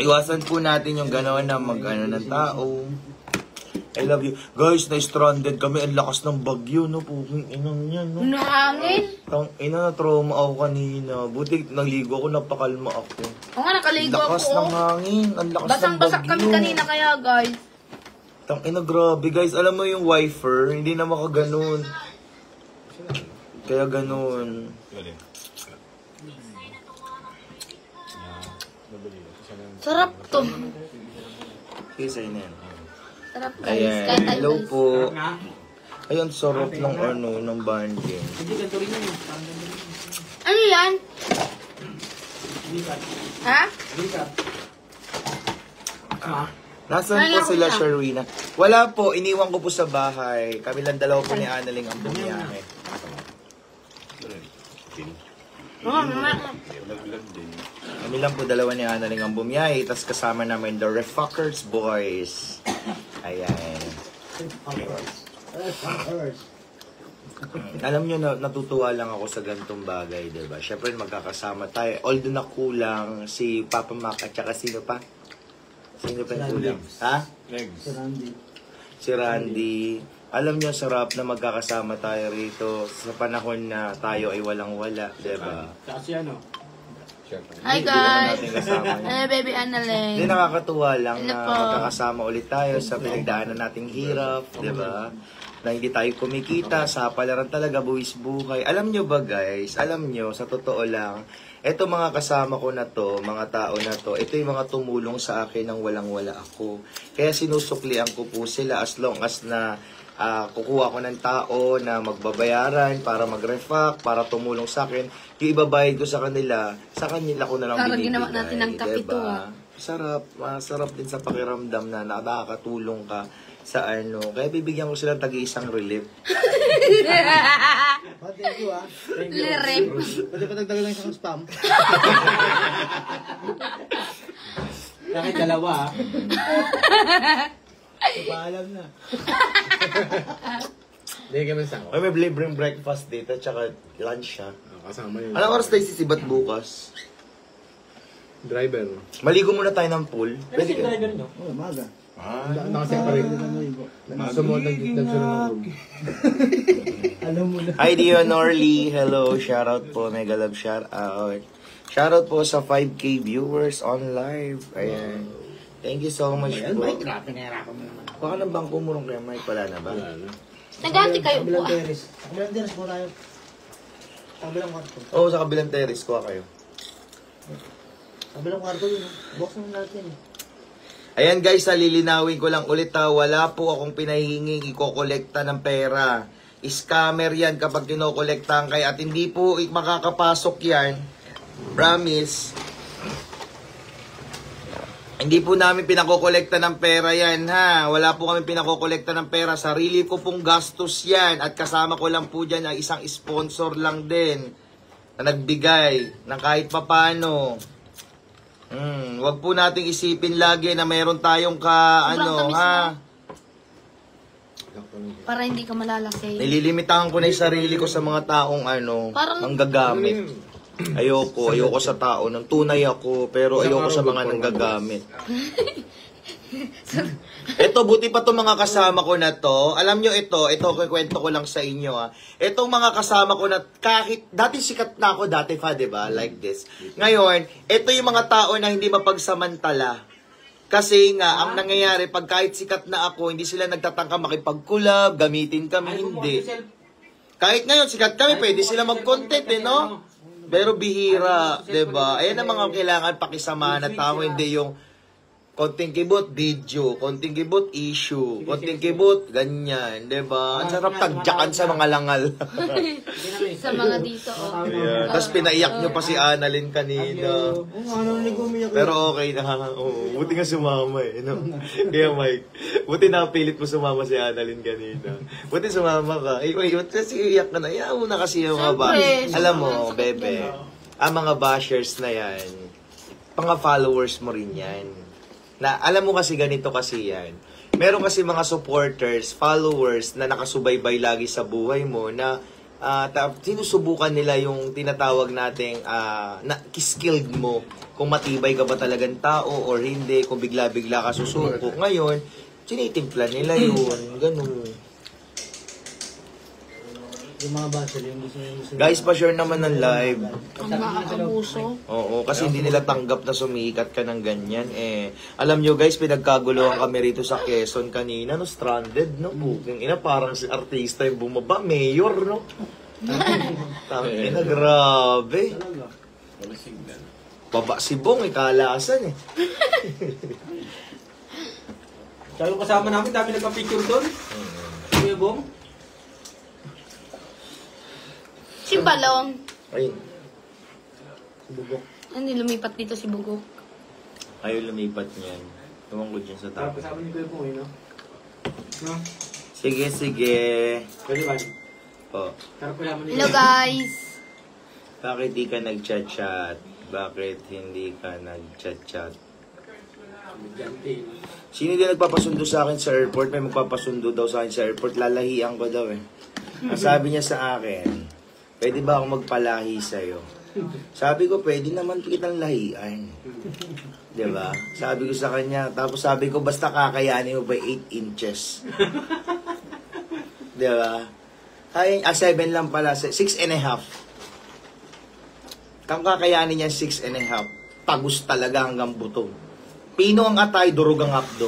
Iwasan po natin yung gano'n na mag-ano ng tao. I love you. Guys, na-stranded kami. Ang lakas ng bagyo, no? Puking inang yan, no? Nahangin. Ina, trauma ako kanina. Buti, naligo ako, napakalma ako. Oo nga, nakaligo ako. Lakas ng hangin. Ang lakas ng bagyo. Basang-basak kami kanina kaya, guys. Ina, grabe, guys. Alam mo yung wifer, hindi na makaganon. Kaya ganon. Sarap to. Kisay na yan. Sarap, guys. Ayan, Kahit hello guys. po. Ayun, sarap ng ano, ng banding. Ano yan? Ha? Nasaan po sila, Sharwina? Wala po, iniwan ko po sa bahay. Kami lang dalawa po ni Analing ang bumiyahe. Kami lang po dalawa ni Analing ang bumiyahe. Tapos kasama namin the Refuckers Boys. Ayan. Alam nyo, natutuwa lang ako sa ganitong bagay, diba? Siyempre, magkakasama tayo. Although na kulang si Papa Mac at saka sino pa? Sino pa yung kulang? Ha? Si Randy. Alam nyo, sarap na magkakasama tayo rito sa panahon na tayo ay walang-wala, diba? Kasi ano? Hi, guys. Natin kasama niya. Hey, baby Annalyn. Hindi, nakakatuwa lang Hello na po. magkakasama ulit tayo sa pinagdaanan nating hirap, di ba? Na hindi tayo kumikita, sa palaran talaga, buwis buhay. Alam nyo ba guys, alam nyo, sa totoo lang, eto mga kasama ko na to, mga tao na to, ito yung mga tumulong sa akin nang walang-wala ako. Kaya sinusuklian ko po sila as long as na kukuha ko ng tao na magbabayaran para mag-refact, para tumulong sa akin. Yung ibabayad ko sa kanila ko na lang Parang binibigay. ginawa natin ng kapito, diba? Masarap din sa pakiramdam na nakakatulong ka sa ano. Kaya bibigyan ko sila tag-iisang relief. Thank you, ah. Thank you. Lirip. Pwede pa dagdagan lang isang spam. Bakit dalawa, ah? Paalam na. Hindi kami sa Ay, may libreng breakfast dito, tsaka lunch siya. kasama yun. Anong oras tayo sisibat bukas? Driver. Maligo muna tayo ng pool. Pwede ka? Oo, maga. Nakaseparate. Sumunod nagsunod ng room. Alam mo na. Hi, Dion Orly. Hello. Shoutout po. Mega love shoutout. Shoutout po sa 5K viewers on live. Ayan. Thank you so much po. Mike, pinahirapan mo naman. Baka ng bangko mo rin kay Mike. Wala na ba? Naganti kayo po. Kabilang terrace. Kabilang terrace po tayo. Kabilang kwarto. Oo, sa kabilang terrace. Kuha kayo. Kabilang kwarto yun. Box naman natin. Ayan guys, lilinawin ko lang ulit ha. Wala po akong pinahinging ikokolekta ng pera. Scammer yan kapag kinokolektahan kayo. At hindi po makakapasok yan. Promise. Hindi po namin pinakokolekta ng pera yan ha. Wala po kami pinakokolekta ng pera. Sarili ko pong gastos yan. At kasama ko lang po dyan ang isang sponsor lang din. Na nagbigay ng kahit papano. Wag po nating isipin lagi na mayroon tayong Para hindi ka malalasay. nililimitahan ko na yung sarili ko sa mga taong manggagamit. Ayoko sa tao. Nang tunay ako, pero ayoko sa mga nanggagamit. Ito, buti pa itong mga kasama ko na to. Alam nyo ito kikwento ko lang sa inyo ha. Itong mga kasama ko na kahit, dati sikat na ako dati pa, diba? Like this. Ngayon, ito yung mga tao na hindi mapagsamantala. Kasi nga, ang nangyayari, pag kahit sikat na ako, hindi sila nagtatangka makipag-collab, gamitin kami, hindi. Kahit ngayon, sikat kami, pwede sila mag-content, no? Pero bihira, diba? Ayan ang mga kailangan pakisamahan na tao, hindi yung konting kibot, video. Konting kibot, issue. Konting kibot, ganyan. Diba? Ang sarap tagjakan sa mga langal. Sa mga dito, oh. Ayan. Tapos pinaiyak nyo pa si Annalyn kanina. Pero okay na. Oo. Buti nga sumama eh. No? Kaya Mike, buti napilit mo sumama si Annalyn kanina. Buti sumama ka. Wait, kasi iyak ka na. Iyak mo na kasi yung mga Siyempre. Alam mo, bebe, ang mga bashers na yan, mga followers mo rin yan. Na alam mo kasi ganito kasi yan. Meron kasi mga supporters, followers na nakasubaybay lagi sa buhay mo na sinusubukan nila yung tinatawag nating na skilled mo. Kung matibay ka ba talagang tao or hindi, kung bigla-bigla ka susuko. Ngayon, sinitimpla nila yun. Ganun. Yung mga bachelor, yung gusto Guys, pa-share naman ng live. Ang makakabuso. Oo, kasi hindi nila tanggap na sumikat ka ng ganyan. Alam nyo guys, pinagkaguluhan kami rito sa Quezon kanina, no? Stranded, no? Booking ina, parang si artista yung bumaba, mayor, no? Tangina, grabe. Baba si Bong, ikalasan eh. Tsaka yung kasama namin, dami nagpa-picture doon. Kuya Bong. Si Balong. Ayun, Bubok. Hindi lumipat dito si Bugok. ayaw lumipat niyan. Tumang ko dyan sa Tsaka tabi. kasama ni Kuya Bong, no? No? Sige, sige. Pwede ba? Oh. Tsaka kasama ni Hello guys. Bakit di ka nag-chat-chat? Bakit hindi ka nag-chat-chat? Gante. Sino din nagpapasundo sa akin sa airport? May magpapasundo daw sa akin sa airport. Lalahian ko daw eh. Ang sabi niya sa akin, pwede ba ako magpalahi sa'yo? Sabi ko, pwede naman kitang lahian. Diba? Sabi ko sa kanya. Tapos sabi ko, basta kakayanin mo ba 8 inches? Diba? Ay, 7 lang pala. 6.5. Kung kakayanin niya 6.5, tagus talaga hanggang buto. Pino ang atay, durog ang apdo.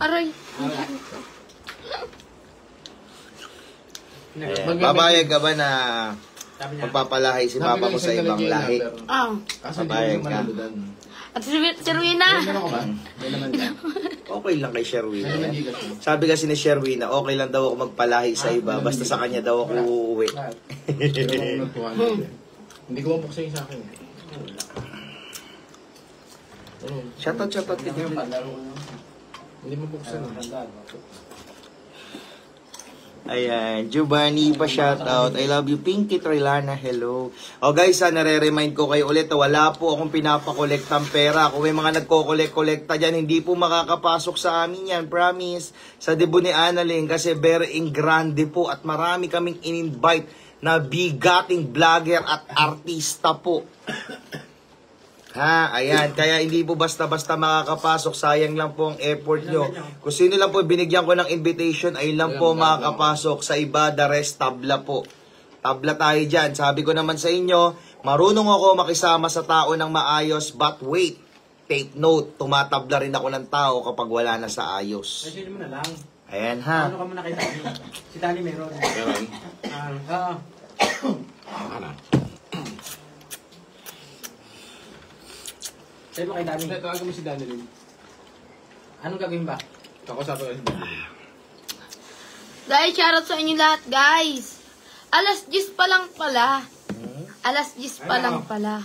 Aray. Ayan. Papayag ka ba na Sabi niya, magpapalahi si Papa mo sa ibang lahi? Ah. Papayag ka. At si Rowena. Okay lang kay Sherwina. Sabi kasi ni Sherwina, okay lang daw ako magpalahi sa iba, basta sa kanya daw ako uuwi. Hindi ko mabuksan yung sa akin. Shoutout ka dyan. Hindi mabuksan. Ayan, Giovanni pa shoutout. I love you, Pinky Trilana. Hello. O guys, nare-remind ko kayo ulit, wala po akong pinapakolektang pera. Kung may mga nagko-collect-collecta dyan, hindi po makakapasok sa amin yan. Promise. Sa debut ni Annalyn, kasi very in grande po at marami kaming in-invite na bigating vlogger at artista po. Ha, ayan. Kaya hindi po basta-basta makakapasok. Sayang lang po ang effort nyo. Kung sino lang po binigyan ko ng invitation, ayun lang po makakapasok. Sa iba, the rest, tabla po. Tabla tayo dyan. Sabi ko naman sa inyo, marunong ako makisama sa tao ng maayos, but wait, take note, tumatabla rin ako ng tao kapag wala na sa ayos. message mo na lang. Ayan ha. Ano ka muna kay Tani? Si Tani meron. Meron. Oo. Sabi mo kay Tani. Hindi, tawagan mo si Danilin. Anong gagawin ba? Ako sa si Danilin. Guys, shoutout sa inyo lahat, guys. Alas 10 pa lang pala. Alas 10 pa lang pala.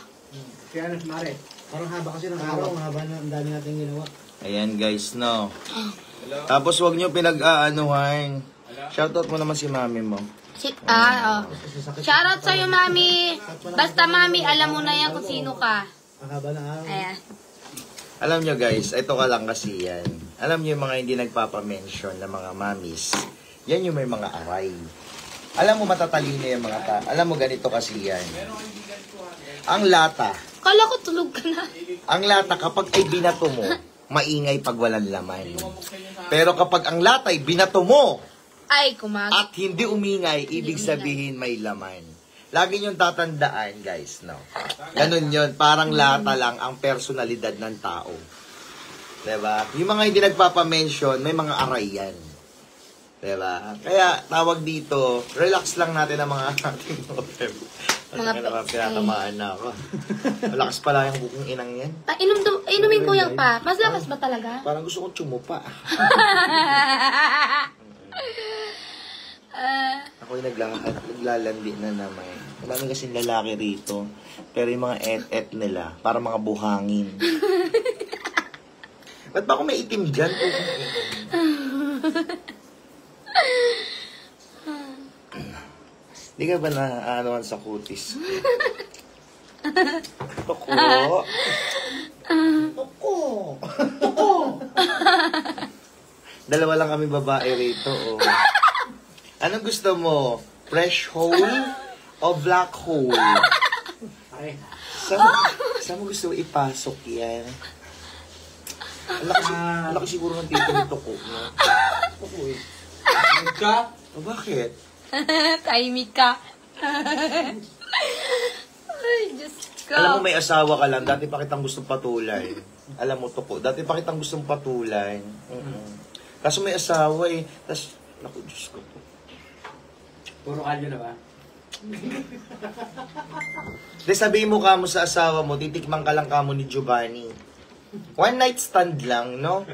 Kaya ano, Mare? Parang haba kasi ng araw. Ang haba na ang dami natin ginawa. Ayan guys, no. Tapos wag nyo pinag-aanuhan. Shoutout mo naman si mami mo. Shoutout sa'yo, mami. Basta, mami, alam mo na yan kung sino ka. Ang haba ng araw. Ayan. Alam nyo guys, ito ka lang kasi yan. Alam nyo yung mga hindi nagpapamention na mga mamis. Yan yung may mga aray. Alam mo matatalino yung mga alam mo ganito kasi yan. Ang lata. Kala ko tulog ka na. Ang lata kapag ay binato mo, maingay pag walang laman. Pero kapag ang lata ay binato mo Ay, kumag. at hindi umingay, ibig sabihin may laman. Lagi niyong tatandaan, guys, no? Ganun yun. Parang lata lang ang personalidad ng tao. Diba? Yung mga hindi nagpapamention, may mga aray yan. Diba? Kaya, tawag dito, relax lang natin ang mga ating problem. Mga Pinatamaan na ako. Malakas pala yung bukong inang yan. Inumin ko yung pa. Mas lakas ba talaga? Parang gusto ko tsumupa. Ako yung naglalandi na naman. Maraming kasing lalaki rito. Pero yung mga et-et nila, para mga buhangin. Ba't ba ako may itim dyan? Hindi ka ba na sa kutis? Toko. Toko. Dalawa lang kami babae rito. Oh. Anong gusto mo? Fresh hole o black hole? Okay. Saan mo gusto ipasok yan? Ang laki siguro ng tito nito ko. No? Opo eh. Ka? O bakit? Tahimik ka. Ay, Diyos ko. Alam mo, may asawa ka lang. Dati pa kitang gustong patulan. Alam mo to ko. Dati pa kitang gustong patulan. Kaso may asawa eh. Tapos, naku, Diyos ko po. Puro kalyo na ba? De, sabihin mo kamo sa asawa mo, titikman ka lang kamo ni Giovanni. One night stand lang, no?